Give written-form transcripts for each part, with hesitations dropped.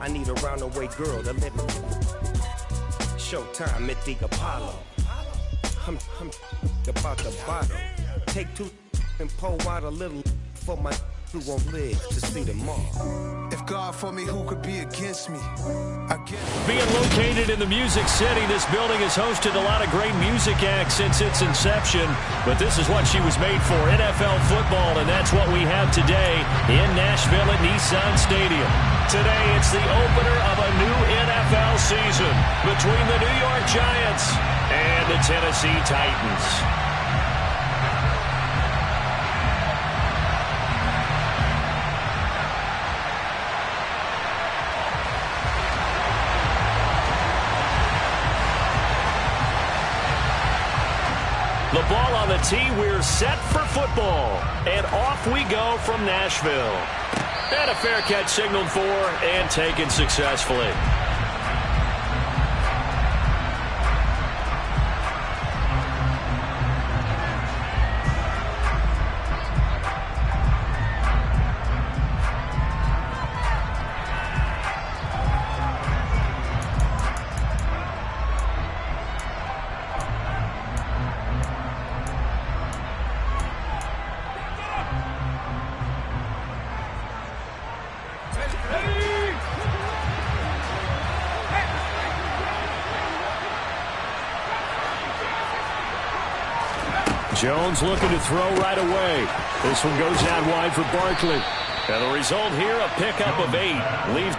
I need a roundaway girl to live with. Showtime at the Apollo. I'm about the bottle. Take two and pour out a little for my who won't live to see tomorrow. If God for me, who could be against me? Being located in the Music City, this building has hosted a lot of great music acts since its inception, but this is what she was made for, NFL football, and that's what we have today in Nashville at Nissan Stadium. Today, it's the opener of a new NFL season between the New York Giants and the Tennessee Titans. The ball on the tee, we're set for football. And off we go from Nashville. And a fair catch signaled for and taken successfully. Jones looking to throw right away. This one goes out wide for Barkley. And the result here, a pickup of 8. Leaves.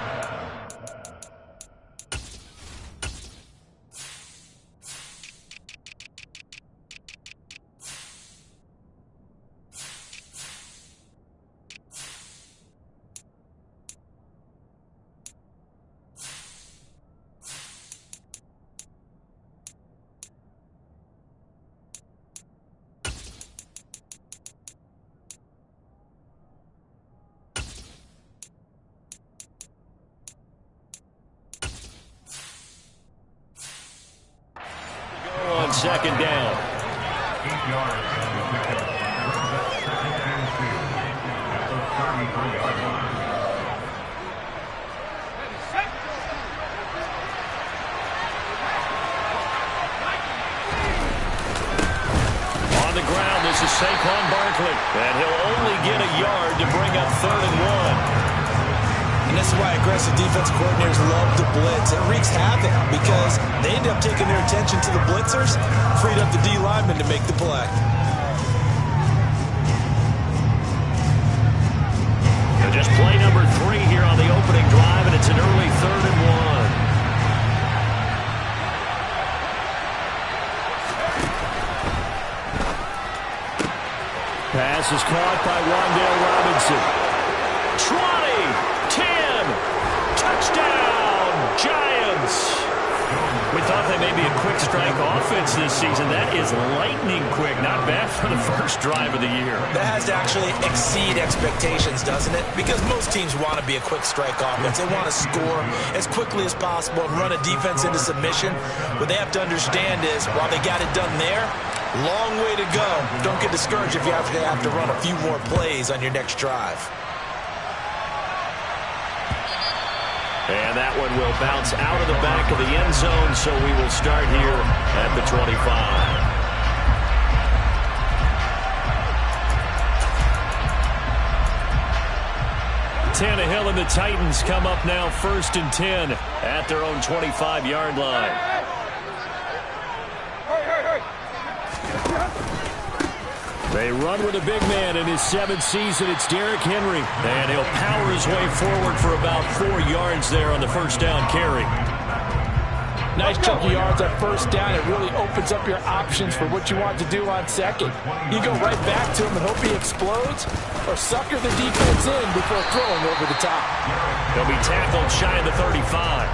Second down. On the ground, this is Saquon Barkley. And he'll only get a yard to bring up 3rd and 1. And this is why aggressive defensive coordinators love to blitz. It wreaks havoc because they end up taking their attention to the blitzers, freed up the D lineman to make the play. Just play number 3 here on the opening drive, and it's an early 3rd and 1. Pass is caught by Wan'Dale Robinson. 10, touchdown, Giants. We thought they may be a quick strike offense this season. That is lightning quick. Not bad for the first drive of the year. That has to actually exceed expectations, doesn't it? Because most teams want to be a quick strike offense. They want to score as quickly as possible and run a defense into submission. What they have to understand is, while they got it done there, long way to go. Don't get discouraged if you have to run a few more plays on your next drive. And that one will bounce out of the back of the end zone, so we will start here at the 25. Tannehill and the Titans come up now 1st and 10 at their own 25-yard line. They run with a big man in his 7th season. It's Derrick Henry. And he'll power his way forward for about 4 yards there on the first down carry. Nice chunk of yards on first down. It really opens up your options for what you want to do on second. You go right back to him and hope he explodes, or sucker the defense in before throwing over the top. He'll be tackled shy of the 35.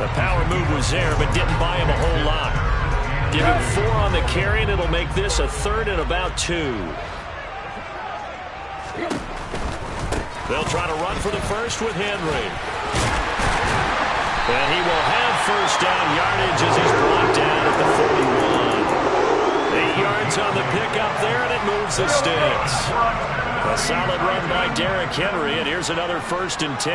The power move was there, but didn't buy him a whole lot. Give him 4 on the carry, and it'll make this a 3rd and about 2. They'll try to run for the first with Henry. And he will have first down yardage as he's brought down at the 41. They 8 yards on the pickup there, and it moves the sticks. A solid run by Derrick Henry, and here's another 1st and 10.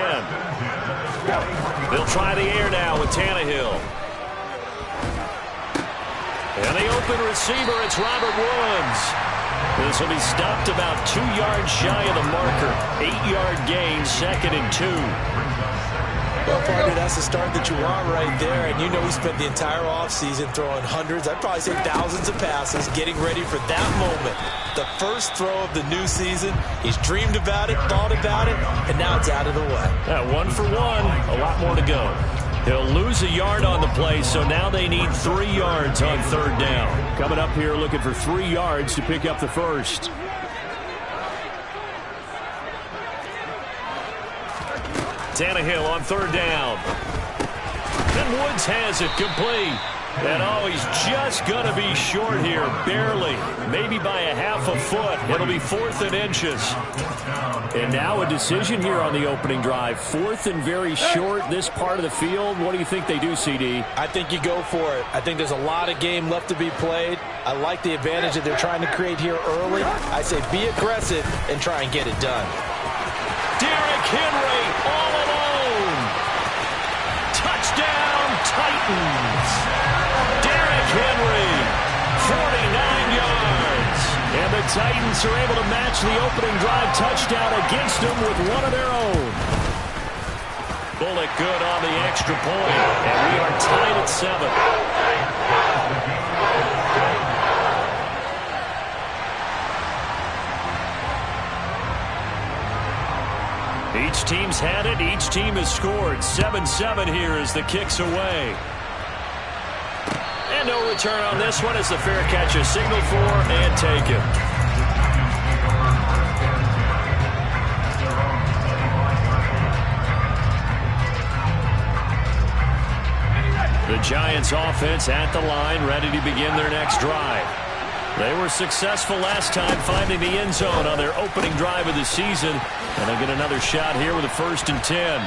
They'll try the air now with Tannehill. And the open receiver, it's Robert Woods. This will be stopped about 2 yards shy of the marker. 8-yard gain, 2nd and 2. Well, partner, that's the start that you want right there. And you know he spent the entire offseason throwing hundreds, I'd probably say thousands of passes, getting ready for that moment. The first throw of the new season. He's dreamed about it, thought about it, and now it's out of the way. Yeah, 1 for 1, a lot more to go. He'll lose a yard on the play, so now they need 3 yards on 3rd down. Coming up here looking for 3 yards to pick up the first. Tannehill on 3rd down. And Woods has it complete. And he's just going to be short here, barely, maybe by a half a foot. It'll be 4th and inches. And now a decision here on the opening drive. 4th and very short, this part of the field. What do you think they do, CD? I think you go for it. I think there's a lot of game left to be played. I like the advantage that they're trying to create here early. I say be aggressive and try and get it done. Derrick Henry all alone. Touchdown, Titans. Derrick Henry, 49 yards. And the Titans are able to match the opening drive touchdown against them with one of their own. Bullock good on the extra point. And we are tied at 7. Each team's had it. Each team has scored. 7-7 here as the kick's away. And no return on this one as the fair catch is signaled for and taken. The Giants offense at the line, ready to begin their next drive. They were successful last time finding the end zone on their opening drive of the season. And they'll get another shot here with a 1st and 10.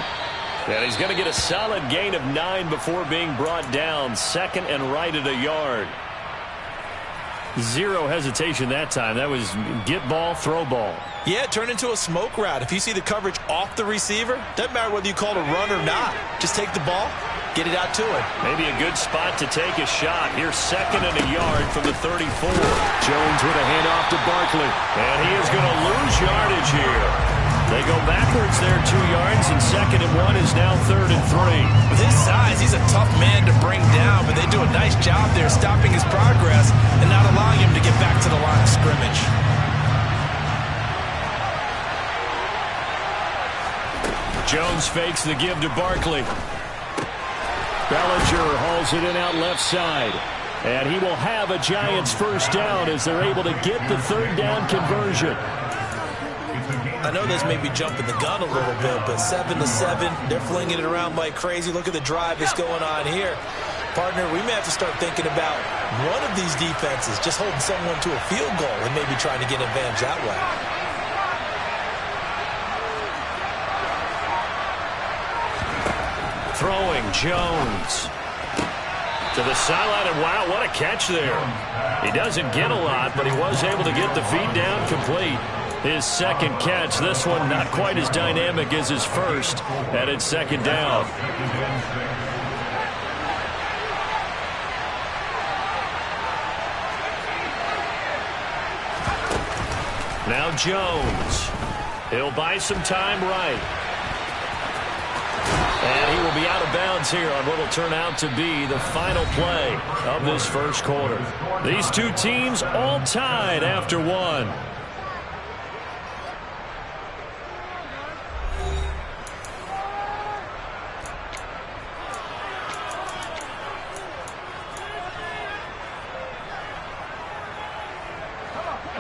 And he's going to get a solid gain of 9 before being brought down. 2nd and right at a yard. Zero hesitation that time. That was get ball, throw ball. Yeah, it turned into a smoke route. If you see the coverage off the receiver, doesn't matter whether you call it a run or not. Just take the ball, get it out to him. Maybe a good spot to take a shot. Here's 2nd and a yard from the 34. Jones with a handoff to Barkley. And he is going to lose yardage here. They go backwards there 2 yards, and 2nd and 1 is now 3rd and 3. With his size, he's a tough man to bring down, but they do a nice job there stopping his progress and not allowing him to get back to the line of scrimmage. Jones fakes the give to Barkley. Bellinger hauls it in out left side. And he will have a Giants 1st down as they're able to get the 3rd down conversion. I know this may be jumping the gun a little bit, but 7-7, they're flinging it around like crazy. Look at the drive that's going on here. Partner, we may have to start thinking about one of these defenses just holding someone to a field goal and maybe trying to get an advantage that way. Throwing Jones to the sideline, and wow, what a catch there. He doesn't get a lot, but he was able to get the feet down complete. His 2nd catch, this one not quite as dynamic as his first, and it's 2nd down. Now Jones. He'll buy some time right. And he will be out of bounds here on what will turn out to be the final play of this 1st quarter. These two teams all tied after 1.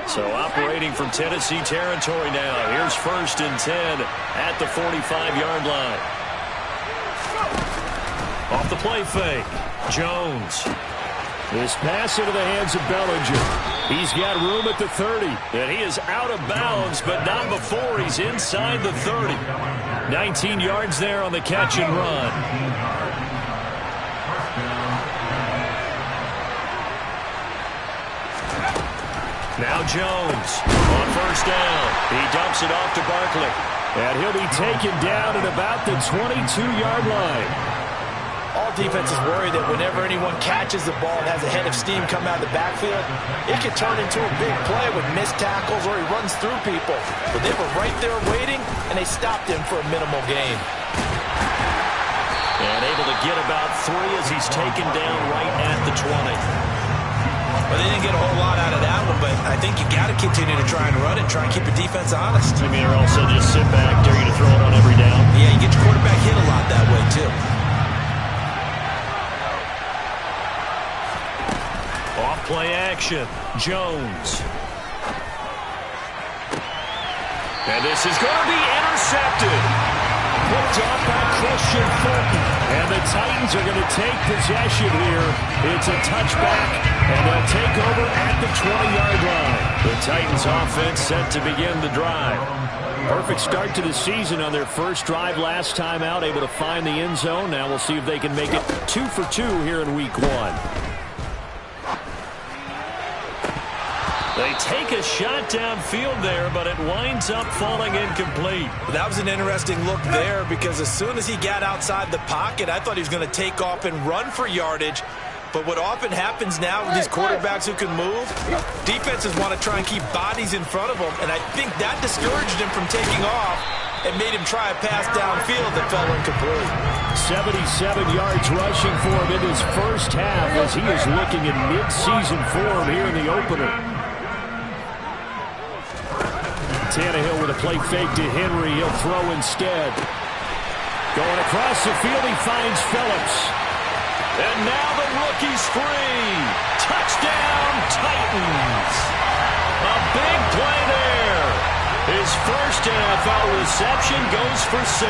So operating from Tennessee territory now. Here's 1st and 10 at the 45-yard line. Off the play fake. Jones. This pass into the hands of Bellinger. He's got room at the 30. And he is out of bounds, but not before he's inside the 30. 19 yards there on the catch and run. Now Jones on first down. He dumps it off to Barkley. And he'll be taken down at about the 22-yard line. All defenses worry that whenever anyone catches the ball and has a head of steam come out of the backfield, it can turn into a big play with missed tackles or he runs through people. But they were right there waiting, and they stopped him for a minimal gain. And able to get about 3 as he's taken down right at the 20. Well, they didn't get a whole lot out of that one, but I think you got to continue to try and run it, try and keep your defense honest. I mean, or also just sit back, dare you to throw it on every down. Yeah, you get your quarterback hit a lot that way, too. Off play action, Jones. And this is going to be intercepted. Picked off by Christian Fulton. And the Titans are going to take possession here. It's a touchback, and they'll take over at the 20-yard line. The Titans offense set to begin the drive. Perfect start to the season on their first drive last time out, able to find the end zone. Now we'll see if they can make it 2 for 2 here in week 1. They take a shot downfield there, but it winds up falling incomplete. That was an interesting look there because as soon as he got outside the pocket, I thought he was going to take off and run for yardage. But what often happens now with these quarterbacks who can move, defenses want to try and keep bodies in front of them, and I think that discouraged him from taking off and made him try a pass downfield that fell incomplete. 77 yards rushing for him in his first half as he is looking in mid-season form here in the opener. Tannehill with a play fake to Henry. He'll throw instead. Going across the field, he finds Phillips. And now the rookie's free. Touchdown, Titans. A big play there. His first NFL reception goes for 6.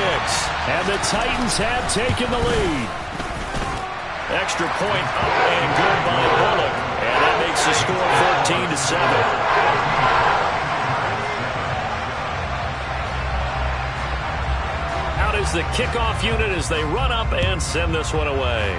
And the Titans have taken the lead. Extra point up and good by Bullock. And that makes the score 14-7. Is the kickoff unit as they run up and send this one away.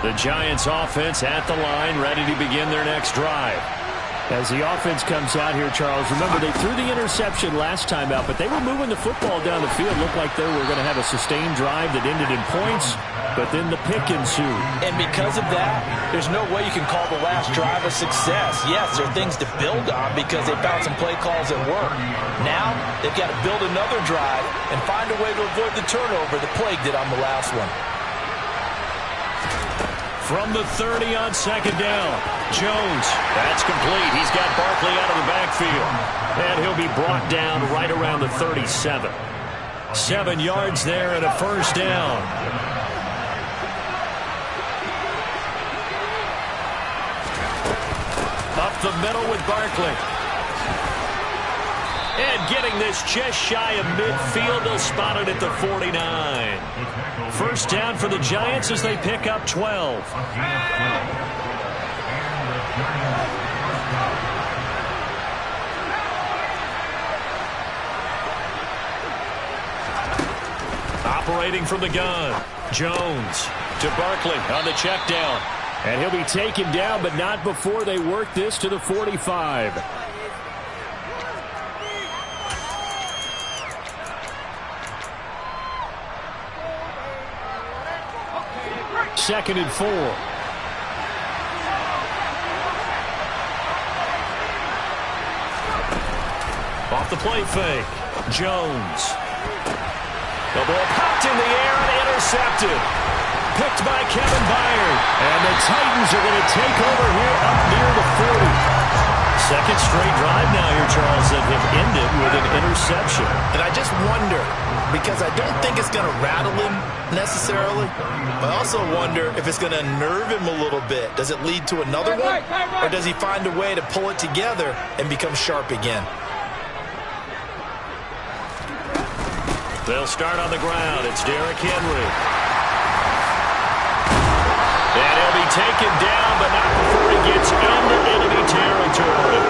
The Giants offense at the line, ready to begin their next drive. As the offense comes out here, Charles, remember they threw the interception last time out, but they were moving the football down the field. Looked like they were going to have a sustained drive that ended in points, but then the pick ensued. And because of that, there's no way you can call the last drive a success. Yes, there are things to build on because they found some play calls that work. Now, they've got to build another drive and find a way to avoid the turnover that plagued it on the last one. From the 30 on second down, Jones. That's complete. He's got Barkley out of the backfield. And he'll be brought down right around the 37. 7 yards there and a first down. Up the middle with Barkley. And getting this just shy of midfield, they'll spot it at the 49. First down for the Giants as they pick up 12. Operating from the gun, Jones to Barkley on the check down. And he'll be taken down, but not before they work this to the 45. Second and 4. Off the play fake, Jones. The ball popped in the air and intercepted. Picked by Kevin Byard. And the Titans are going to take over here up near the 40. Second straight drive now here, Charles, that have ended with an interception. And I just wonder, because I don't think it's going to rattle him necessarily, but I also wonder if it's going to nerve him a little bit. Does it lead to another one? Or does he find a way to pull it together and become sharp again? They'll start on the ground. It's Derrick Henry. be taken down, but not before he gets into enemy territory.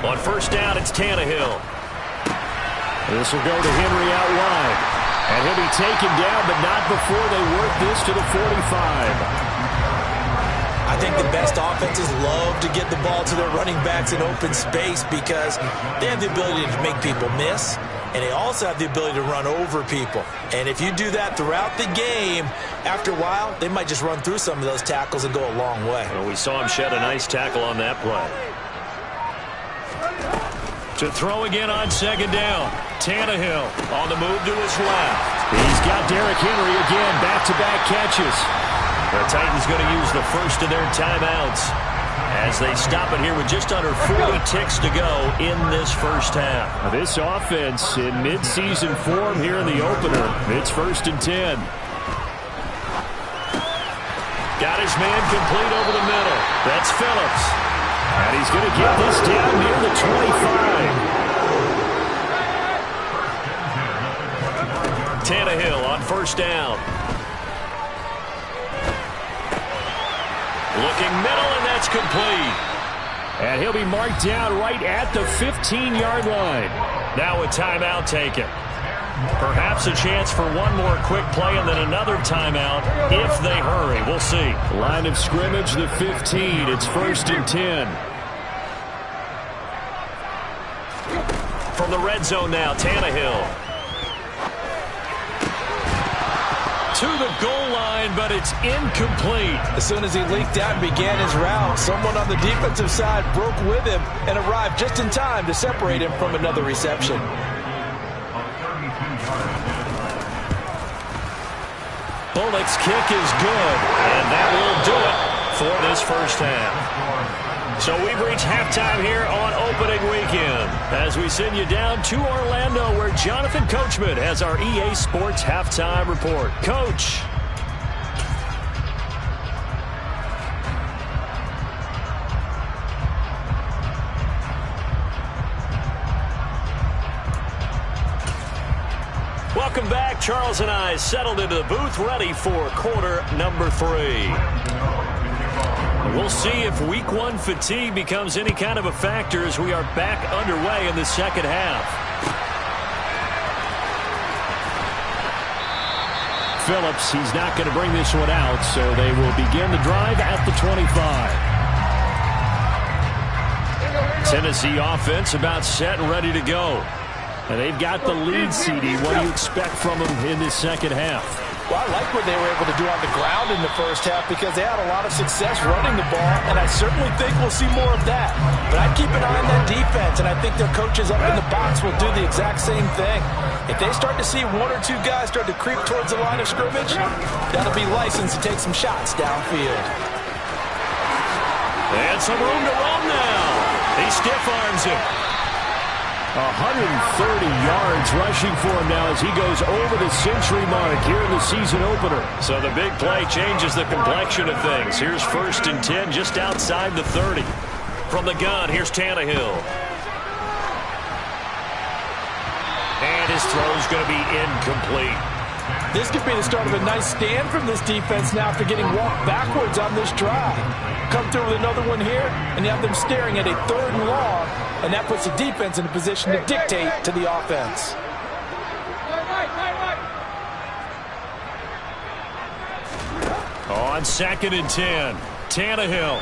On first down, it's Tannehill. This will go to Henry out wide. And he'll be taken down, but not before they work this to the 45. I think the best offenses love to get the ball to their running backs in open space because they have the ability to make people miss, and they also have the ability to run over people. And if you do that throughout the game, after a while, they might just run through some of those tackles and go a long way. Well, we saw him shed a nice tackle on that play. To throw again on second down. Tannehill on the move to his left. He's got Derrick Henry again, back-to-back catches. The Titans going to use the first of their timeouts as they stop it here with just under 40 ticks to go in this first half. This offense in mid-season form here in the opener. It's 1st and 10. Got his man complete over the middle. That's Phillips. And he's going to get this down near the 25. Tannehill on first down. Looking middle, and that's complete. And he'll be marked down right at the 15-yard line. Now a timeout taken. Perhaps a chance for one more quick play and then another timeout if they hurry. We'll see. Line of scrimmage, the 15. It's 1st and 10. From the red zone now, Tannehill. To the goal line, but it's incomplete. As soon as he leaked out and began his route, someone on the defensive side broke with him and arrived just in time to separate him from another reception. Bullock's kick is good, and that will do it for this first half. So we've reached halftime here on opening weekend as we send you down to Orlando where Jonathan Coachman has our EA Sports halftime report. Coach. Welcome back. Charles and I settled into the booth ready for quarter number 3. We'll see if week 1 fatigue becomes any kind of a factor as we are back underway in the second half. Phillips, he's not going to bring this one out, so they will begin the drive at the 25. Tennessee offense about set and ready to go. And they've got the lead, CD. What do you expect from them in this second half? Well, I like what they were able to do on the ground in the first half because they had a lot of success running the ball, and I certainly think we'll see more of that. But I'd keep an eye on that defense, and I think their coaches up in the box will do the exact same thing. If they start to see 1 or 2 guys start to creep towards the line of scrimmage, that'll be licensed to take some shots downfield. And some room to roam now. He stiff arms him. 130 yards rushing for him now as he goes over the century mark here in the season opener. So the big play changes the complexion of things. Here's 1st and 10 just outside the 30. From the gun, here's Tannehill. And his throw's going to be incomplete. This could be the start of a nice stand from this defense now after getting walked backwards on this drive. Come through with another one here, and you have them staring at a 3rd and long, and that puts the defense in a position to dictate to the offense. On 2nd and 10, Tannehill.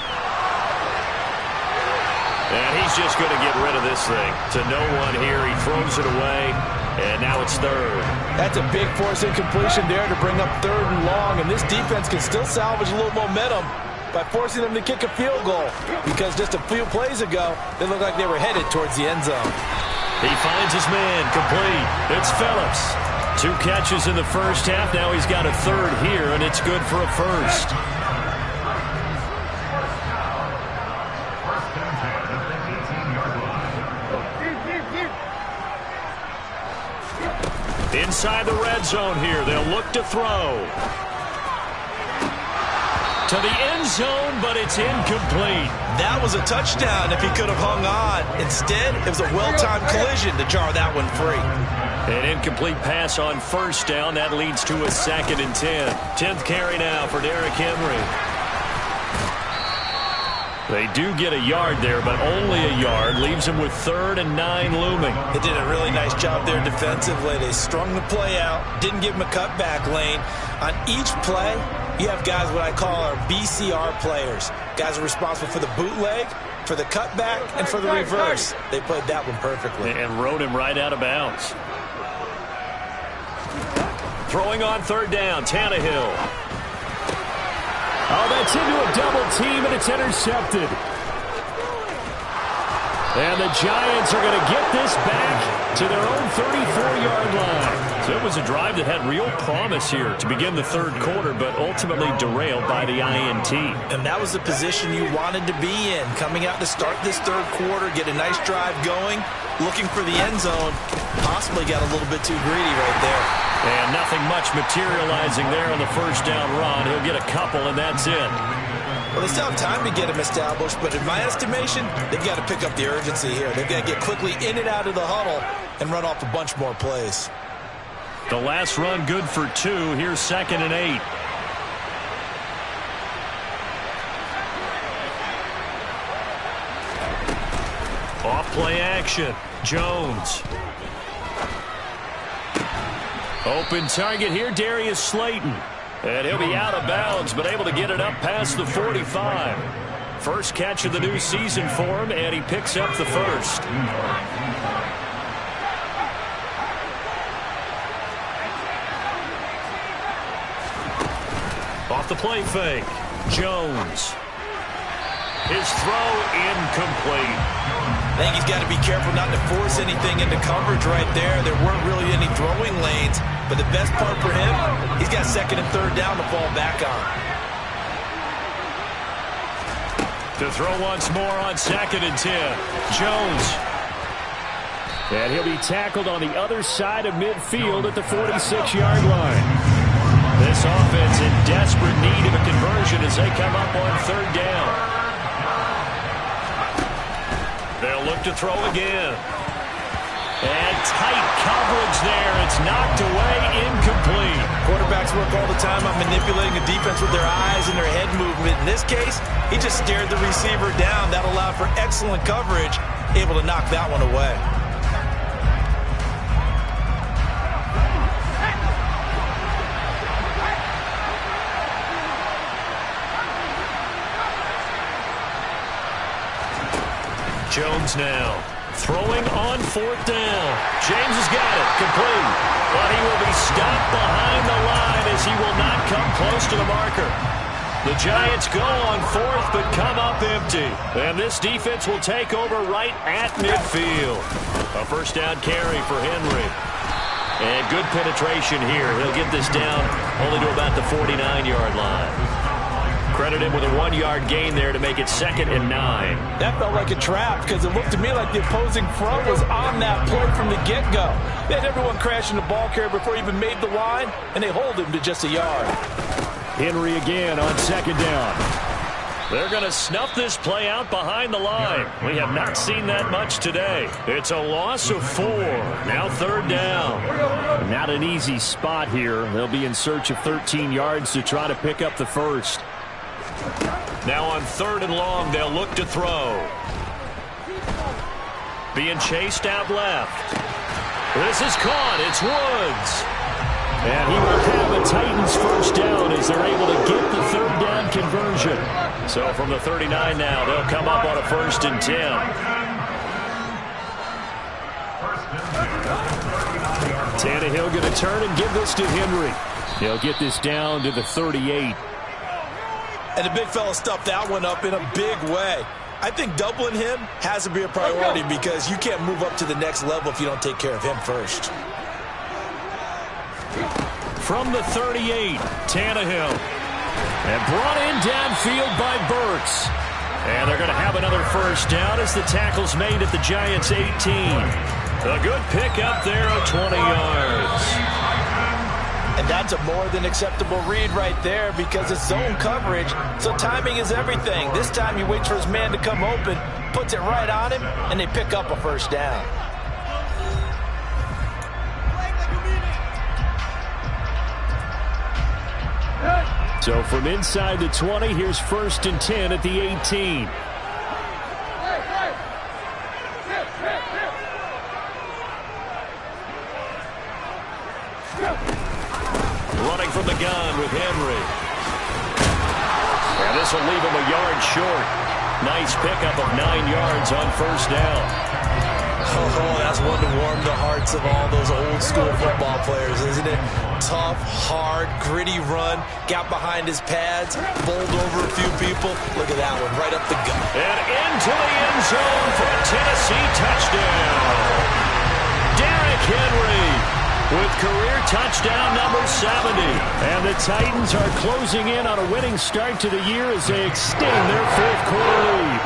And he's just going to get rid of this thing. To no one here, he throws it away, and now it's 3rd. That's a big force incompletion there to bring up 3rd and long, and this defense can still salvage a little momentum by forcing them to kick a field goal, because just a few plays ago, they looked like they were headed towards the end zone. He finds his man complete. It's Phillips. 2 catches in the first half. Now he's got a 3rd here, and it's good for a 1st. Inside the red zone here. They'll look to throw. to the end zone, but it's incomplete. That was a touchdown if he could have hung on. Instead, it was a well-timed collision to jar that one free. An incomplete pass on first down. That leads to a 2nd and 10. 10th carry now for Derrick Henry. They do get a yard there, but only a yard. Leaves him with 3rd and 9 looming. They did a really nice job there defensively. They strung the play out, didn't give him a cutback lane. On each play, you have guys what I call our BCR players. Guys are responsible for the bootleg, for the cutback, and for the reverse. They played that one perfectly. And rode him right out of bounds. Throwing on 3rd down, Tannehill. Oh, that's into a double team, and it's intercepted. And the Giants are going to get this back to their own 34-yard line. So it was a drive that had real promise here to begin the 3rd quarter, but ultimately derailed by the INT. And that was the position you wanted to be in. Coming out to start this 3rd quarter, get a nice drive going, looking for the end zone. Possibly got a little bit too greedy right there. And nothing much materializing there on the 1st down run. He'll get a couple, and that's it. Well, they still have time to get him established, but in my estimation, they've got to pick up the urgency here. They've got to get quickly in and out of the huddle and run off a bunch more plays. The last run good for 2. Here's 2nd and 8. Off play action. Jones. Open target here, Darius Slayton. And he'll be out of bounds, but able to get it up past the 45. First catch of the new season for him, and he picks up the 1st. Off the play fake. Jones. His throw incomplete. I think he's got to be careful not to force anything into coverage right there. There weren't really any throwing lanes, but the best part for him, he's got 2nd and 3rd down to fall back on. To throw once more on 2nd and 10. Jones. And he'll be tackled on the other side of midfield at the 46-yard line. This offense in desperate need of a conversion as they come up on 3rd down. They'll look to throw again. And tight coverage there. It's knocked away, incomplete. Quarterbacks work all the time on manipulating the defense with their eyes and their head movement. In this case, he just stared the receiver down. That allowed for excellent coverage, able to knock that one away. Jones now throwing on 4th down. James has got it, complete. But he will be stopped behind the line as he will not come close to the marker. The Giants go on 4th but come up empty. And this defense will take over right at midfield. A 1st down carry for Henry. And good penetration here. He'll get this down only to about the 49-yard line. Credit him with a 1-yard gain there to make it 2nd and 9. That felt like a trap because it looked to me like the opposing front was on that play from the get-go. They had everyone crashing the ball carrier before he even made the line, and they hold him to just a yard. Henry again on 2nd down. They're going to snuff this play out behind the line. We have not seen that much today. It's a loss of 4. Now 3rd down. Not an easy spot here. They'll be in search of 13 yards to try to pick up the 1st. Now on 3rd and long, they'll look to throw. Being chased out left. This is caught. It's Woods. And he will have a Titans 1st down as they're able to get the 3rd down conversion. So from the 39 now, they'll come up on a 1st and 10. Tannehill going to turn and give this to Henry. He'll get this down to the 38. And the big fella stuffed that one up in a big way. I think doubling him has to be a priority because you can't move up to the next level if you don't take care of him first. From the 38, Tannehill. And brought in downfield by Burks. And they're going to have another 1st down as the tackle's made at the Giants' 18. A good pickup there of 20 yards. And And that's a more than acceptable read right there because it's zone coverage, so timing is everything. This time he waits for his man to come open, puts it right on him, and they pick up a first down. So from inside the 20, here's 1st and 10 at the 18. Running from the gun with Henry. And this will leave him a yard short. Nice pickup of 9 yards on first down. Oh, that's one to warm the hearts of all those old school football players, isn't it? Tough, hard, gritty run. Got behind his pads, bowled over a few people. Look at that one, right up the gut. And into the end zone for a Tennessee touchdown. Derrick Henry with career touchdown number 70. And the Titans are closing in on a winning start to the year as they extend their 4th quarter lead.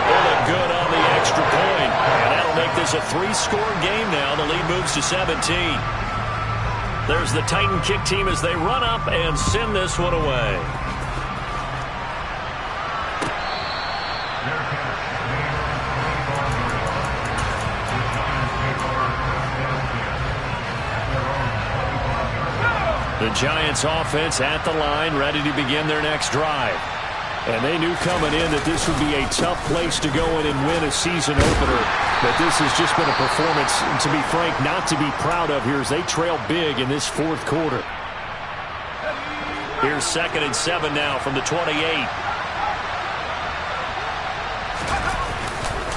They look good on the extra point. And that'll make this a 3-score game now. The lead moves to 17. There's the Titan kick team as they run up and send this one away. The Giants offense at the line, ready to begin their next drive. And they knew coming in that this would be a tough place to go in and win a season opener. But this has just been a performance, to be frank, not to be proud of here as they trail big in this 4th quarter. Here's 2nd and 7 now from the 28.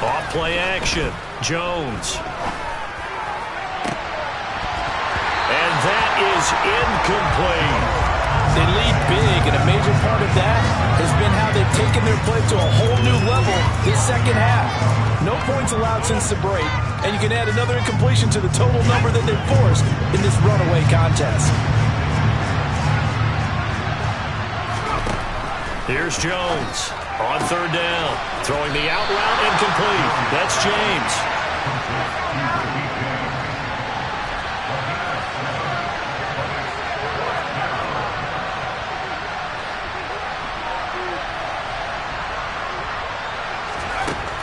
Off play action. Jones. And that is incomplete. They lead big, and a major part of that has been how they've taken their play to a whole new level this second half. No points allowed since the break, and you can add another incompletion to the total number that they've forced in this runaway contest. Here's Jones on 3rd down. Throwing the out route incomplete. That's James.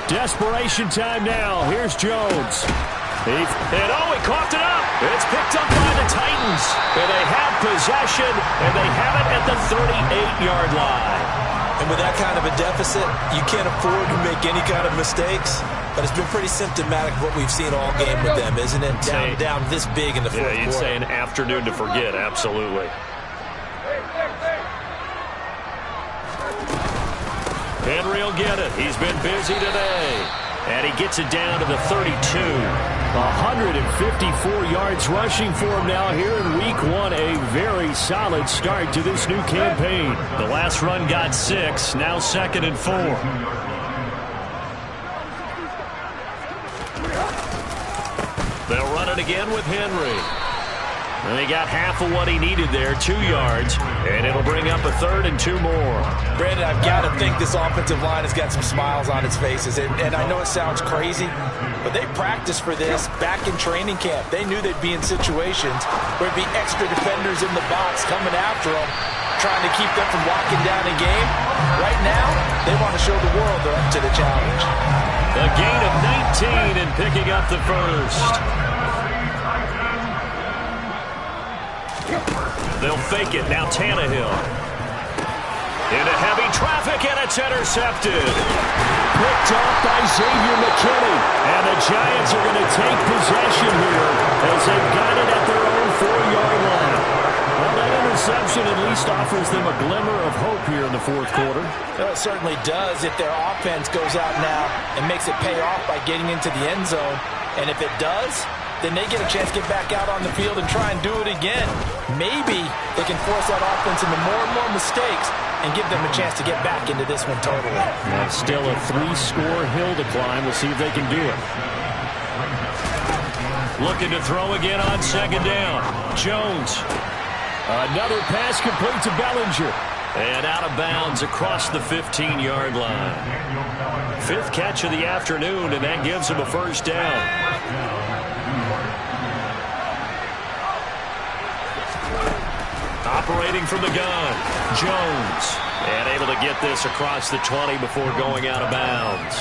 Desperation time now. Here's Jones. He coughed it up. It's picked up by the Titans. And they have possession, and they have it at the 38-yard line. And with that kind of a deficit, you can't afford to make any kind of mistakes. But it's been pretty symptomatic of what we've seen all game with them, isn't it? Down this big in the 4th quarter. You'd say an afternoon to forget, absolutely. Henry will get it. He's been busy today. And he gets it down to the 32. 154 yards rushing for him now here in week 1. A very solid start to this new campaign. The last run got 6. Now 2nd and 4. They'll run it again with Henry. And they got half of what he needed there, 2 yards, and it'll bring up a 3rd and 2 more. Brandon, I've got to think this offensive line has got some smiles on its faces. And I know it sounds crazy, but they practiced for this back in training camp. They knew they'd be in situations where it'd be extra defenders in the box coming after them, trying to keep them from locking down a game. Right now, they want to show the world they're up to the challenge. A gain of 19 and picking up the first. They'll fake it. Now Tannehill. Into heavy traffic, and it's intercepted. Picked off by Xavier McKinney. And the Giants are going to take possession here as they've got it at their own 4-yard line. Well, that interception at least offers them a glimmer of hope here in the 4th quarter. Well, it certainly does if their offense goes out now and makes it pay off by getting into the end zone. And if it does, then they get a chance to get back out on the field and try and do it again. Maybe they can force that offense into more and more mistakes and give them a chance to get back into this one totally. That's still a 3-score hill to climb. We'll see if they can do it. Looking to throw again on 2nd down. Jones. Another pass complete to Bellinger. And out of bounds across the 15-yard line. 5th catch of the afternoon, and that gives him a first down. Operating from the gun, Jones. And able to get this across the 20 before going out of bounds.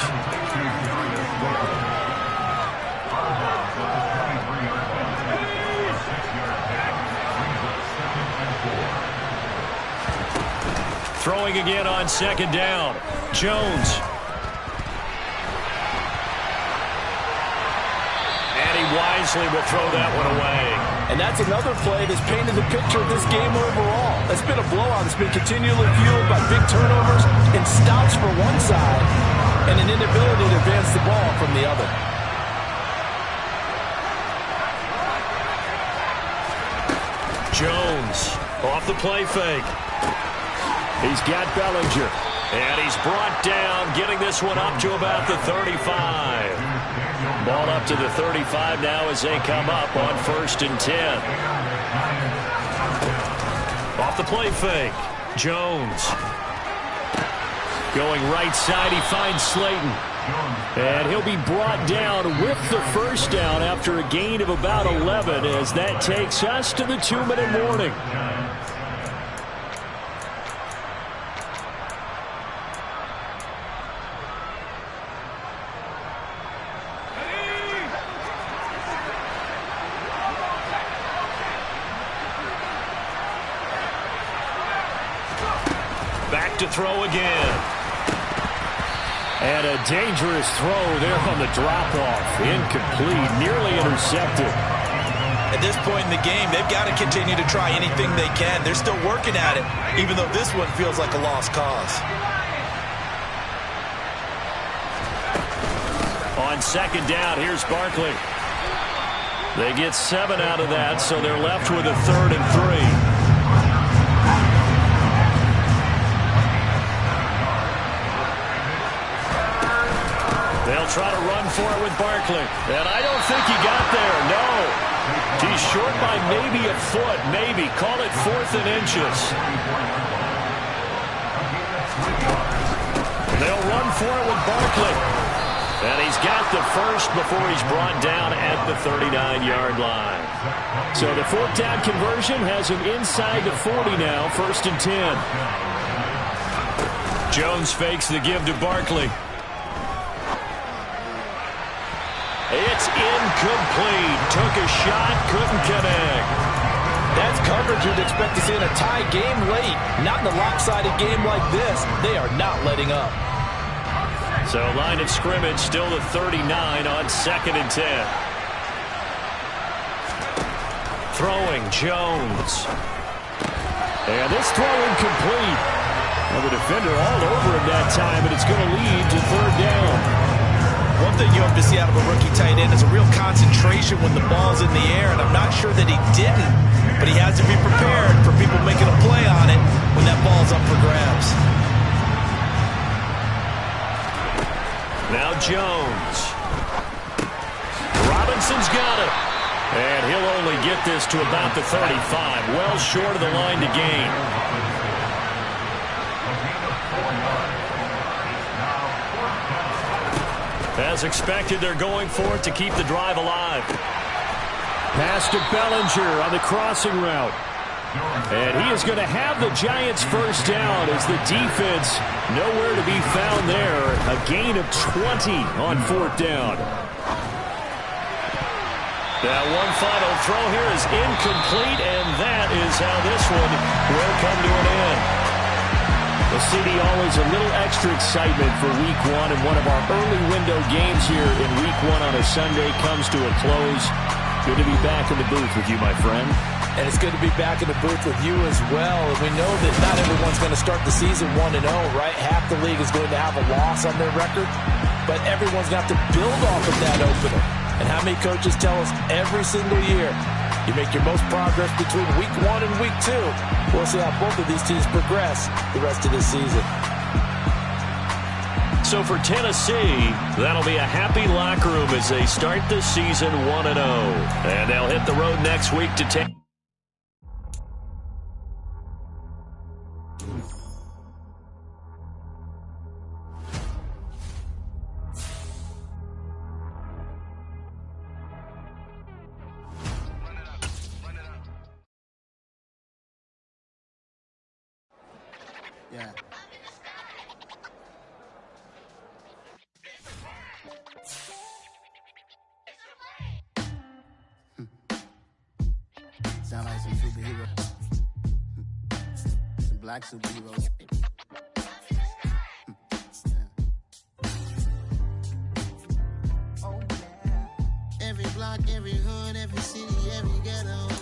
Throwing again on second down. Jones. And he wisely will throw that one away. And that's another play that's painted the picture of this game overall. It's been a blowout. It's been continually fueled by big turnovers and stops for one side and an inability to advance the ball from the other. Jones off the play fake. He's got Bellinger. And he's brought down, getting this one up to about the 35. Ball up to the 35 now as they come up on 1st and 10. Off the play fake. Jones. Going right side, he finds Slayton. And he'll be brought down with the first down after a gain of about 11 as that takes us to the 2-minute warning. Back to throw again. And a dangerous throw there on the drop-off. Incomplete, nearly intercepted. At this point in the game, they've got to continue to try anything they can. They're still working at it, even though this one feels like a lost cause. On second down, here's Barkley. They get 7 out of that, so they're left with a 3rd and 3. They'll try to run for it with Barkley. And I don't think he got there, no. He's short by maybe a foot, maybe. Call it 4th and inches. They'll run for it with Barkley. And he's got the first before he's brought down at the 39-yard line. So the 4th down conversion has him inside the 40 now, 1st and 10. Jones fakes the give to Barkley. It's incomplete. Took a shot, couldn't connect. That's coverage you'd expect to see in a tie game late. Not in a lopsided game like this. They are not letting up. So line of scrimmage still the 39 on 2nd and 10. Throwing Jones. And this throw incomplete. Well, the defender all over him that time, and it's going to lead to 3rd down. One thing you hope to see out of a rookie tight end is a real concentration when the ball's in the air, and I'm not sure that he didn't, but he has to be prepared for people making a play on it when that ball's up for grabs. Now Jones. Robinson's got it. And he'll only get this to about the 35, well short of the line to gain. As expected, they're going for it to keep the drive alive. Pass to Bellinger on the crossing route. And he is going to have the Giants first down as the defense nowhere to be found there. A gain of 20 on 4th down. That one final throw here is incomplete, and that is how this one will come to an end. Well, CD, always a little extra excitement for Week 1, and one of our early window games here in Week 1 on a Sunday comes to a close. Good to be back in the booth with you, my friend. And it's good to be back in the booth with you as well. And we know that not everyone's going to start the season 1-0, right? Half the league is going to have a loss on their record. But everyone's got to build off of that opener. And how many coaches tell us every single year, you make your most progress between Week 1 and Week 2. We'll see how both of these teams progress the rest of this season. So for Tennessee, that'll be a happy locker room as they start the season 1-0. And they'll hit the road next week to take Yeah. Sound like some superheroes. Some black superheroes. Every block, every hood, every city, every ghetto.